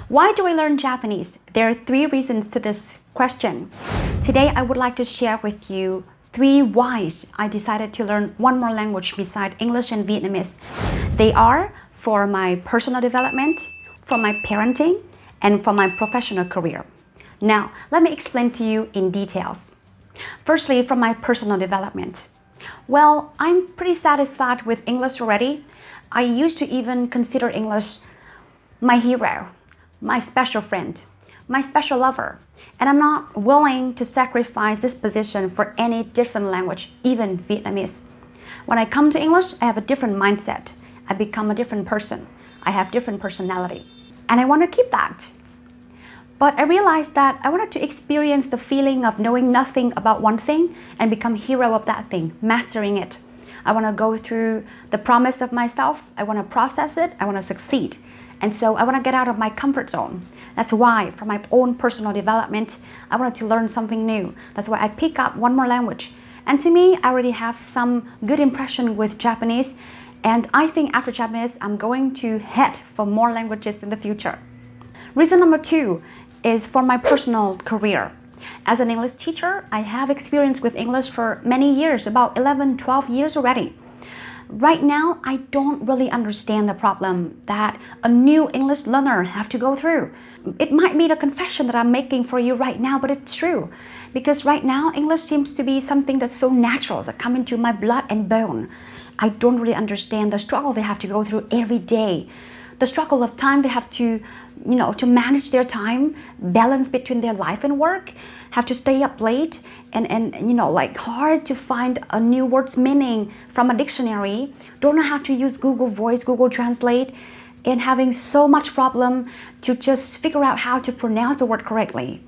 Why do I learn Japanese? There are 3 reasons to this question. Today, I would like to share with you 3 whys I decided to learn one more language besides English and Vietnamese. They are for my personal development, for my parenting, and for my professional career. Now, let me explain to you in details. Firstly, from my personal development. Well, I'm pretty satisfied with English already. I used to even consider English my hero, my special friend, my special lover, and I'm not willing to sacrifice this position for any different language, even Vietnamese. When I come to English, I have a different mindset. I become a different person. I have different personality, and I want to keep that. But I realized that I wanted to experience the feeling of knowing nothing about one thing and become hero of that thing, mastering it. I want to go through the promise of myself. I want to process it. I want to succeed. And so I want to get out of my comfort zone. That's why, for my own personal development, I wanted to learn something new. That's why I pick up one more language. And to me, I already have some good impression with Japanese. And I think after Japanese, I'm going to head for more languages in the future. Reason number 2 is for my personal career. As an English teacher, I have experience with English for many years, about 11, 12 years already. Right now, I don't really understand the problem that a new English learner have to go through. It might be the confession that I'm making for you right now, but it's true. Because right now, English seems to be something that's so natural, that comes into my blood and bone. I don't really understand the struggle they have to go through every day. The struggle of time they have to, to manage their time, balance between their life and work, have to stay up late, and like hard to find a new word's meaning from a dictionary, don't know how to use Google Voice, Google Translate, and having so much problem to just figure out how to pronounce the word correctly.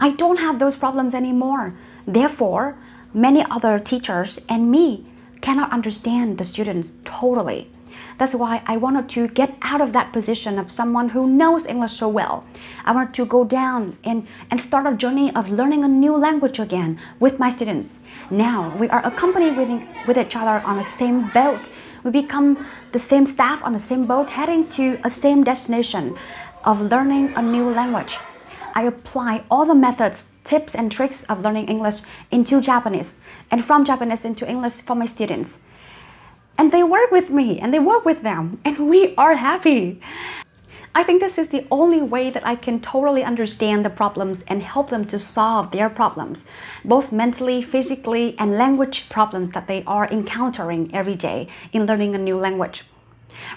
I don't have those problems anymore. Therefore, many other teachers and me cannot understand the students totally. That's why I wanted to get out of that position of someone who knows English so well. I wanted to go down and start a journey of learning a new language again with my students. Now we are accompanied with each other on the same boat. We become the same staff on the same boat, heading to a same destination of learning a new language. I apply all the methods, tips, and tricks of learning English into Japanese, and from Japanese into English for my students. And they work with me, and they work with them, and we are happy. I think this is the only way that I can totally understand the problems and help them to solve their problems, both mentally, physically, and language problems that they are encountering every day in learning a new language.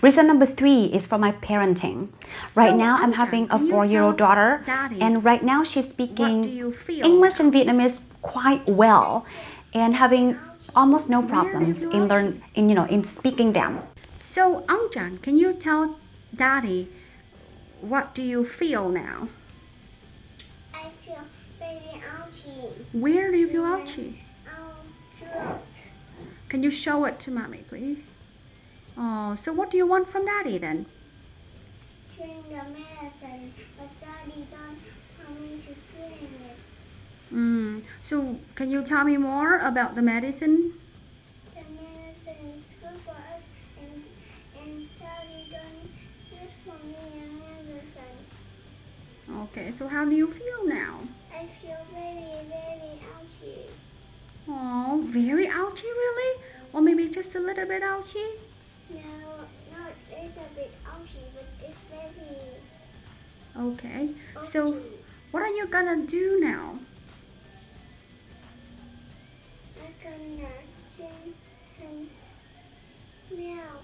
Reason number 3 is for my parenting. Right now, I'm having a 4-year-old daughter, and right now she's speaking English and Vietnamese quite well, and having almost no problems in speaking them. So, Chan, can you tell Daddy what do you feel now? I feel very ouchy. Where do you feel ouchy? Throat. Can you show it to Mommy, please? Oh, so what do you want from Daddy then? Drink the medicine, but Daddy don't want me to drink it. So can you tell me more about the medicine? The medicine is good for us, and Daddy don't good for me and medicine. Okay, so how do you feel now? I feel very, very ouchy. Oh, very ouchy, really? Or maybe just a little bit ouchy? No, not a little bit ouchy, but it's very Okay, so ouchy. what are you gonna do now? I'm gonna drink some milk.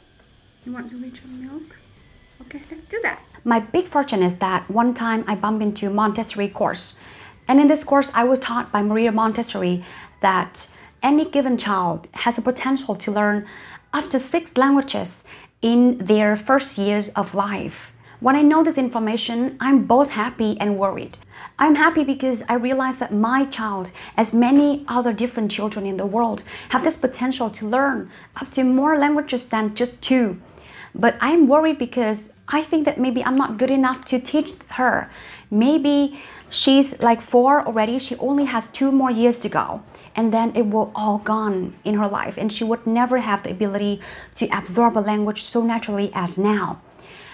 You want to drink some milk? Okay, let's do that. My big fortune is that one time I bumped into Montessori course. And in this course, I was taught by Maria Montessori that any given child has the potential to learn up to 6 languages in their first years of life. When I know this information, I'm both happy and worried. I'm happy because I realize that my child, as many other different children in the world, have this potential to learn up to more languages than just 2. But I'm worried because I think that maybe I'm not good enough to teach her. Maybe she's like 4 already, she only has 2 more years to go. and then it will all gone in her life, and she would never have the ability to absorb a language so naturally as now.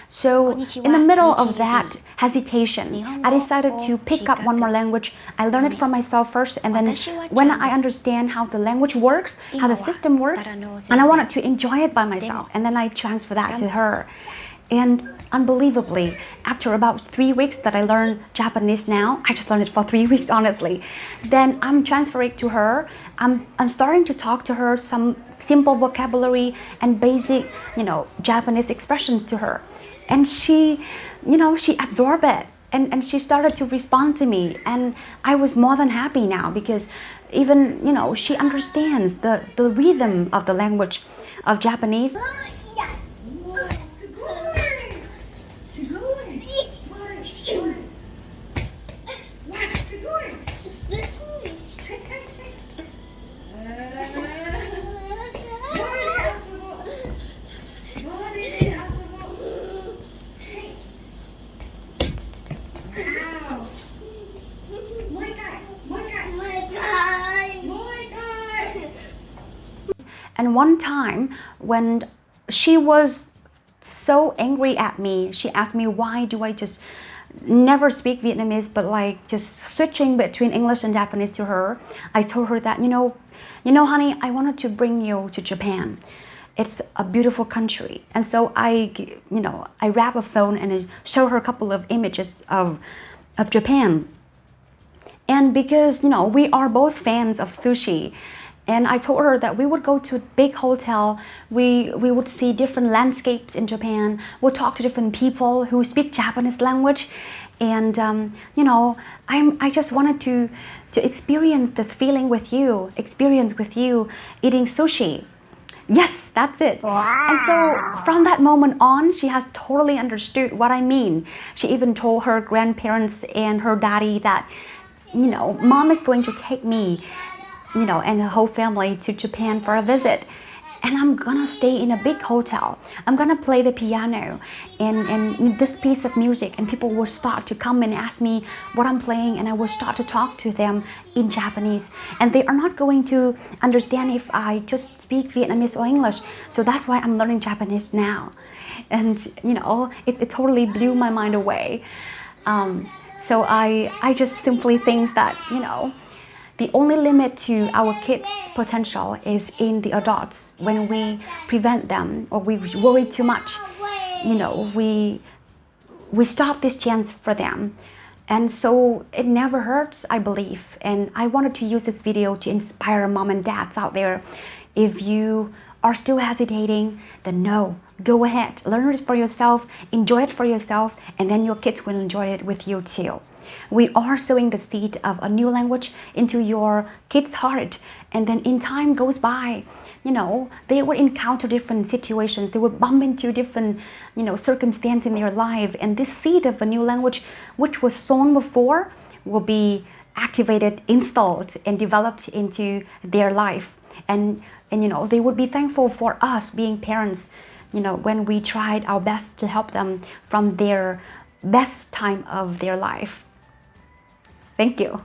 So in the middle of that hesitation, I decided to pick up one more language. I learned it for myself first, and then when I understand how the language works, how the system works, and I wanted to enjoy it by myself, and then I transfer that to her. And unbelievably, after about 3 weeks that I learned Japanese now, I just learned it for 3 weeks honestly, then I'm transferring to her. I'm starting to talk to her some simple vocabulary and basic, Japanese expressions to her. And she absorbed it, and she started to respond to me, and I was more than happy now, because even, she understands the rhythm of the language of Japanese. And one time when she was so angry at me, she asked me, why do I just never speak Vietnamese, but like just switching between English and Japanese to her. I told her that, honey, I wanted to bring you to Japan. It's a beautiful country. And so I grab a phone and I show her a couple of images of Japan. And because, we are both fans of sushi, and I told her that we would go to a big hotel, we would see different landscapes in Japan, we'll talk to different people who speak Japanese language, and I just wanted to experience this feeling with you, eating sushi. Yes, that's it. Wow. And so from that moment on, she has totally understood what I mean. She even told her grandparents and her daddy that, mom is going to take me, and the whole family to Japan for a visit. And I'm gonna stay in a big hotel. I'm gonna play the piano and this piece of music, and people will start to come and ask me what I'm playing, and I will start to talk to them in Japanese. And they are not going to understand if I just speak Vietnamese or English. So that's why I'm learning Japanese now. And it totally blew my mind away. So I just simply think that, the only limit to our kids' potential is in the adults. When we prevent them or we worry too much, we stop this chance for them. And so it never hurts, I believe. And I wanted to use this video to inspire mom and dads out there. If you are still hesitating, then no, go ahead, learn it for yourself, enjoy it for yourself, and then your kids will enjoy it with you too. We are sowing the seed of a new language into your kids' heart, and then in time goes by, they will encounter different situations, they will bump into different, circumstances in their life, and this seed of a new language, which was sown before, will be activated, installed, and developed into their life. And they would be thankful for us being parents, when we tried our best to help them from their best time of their life. Thank you.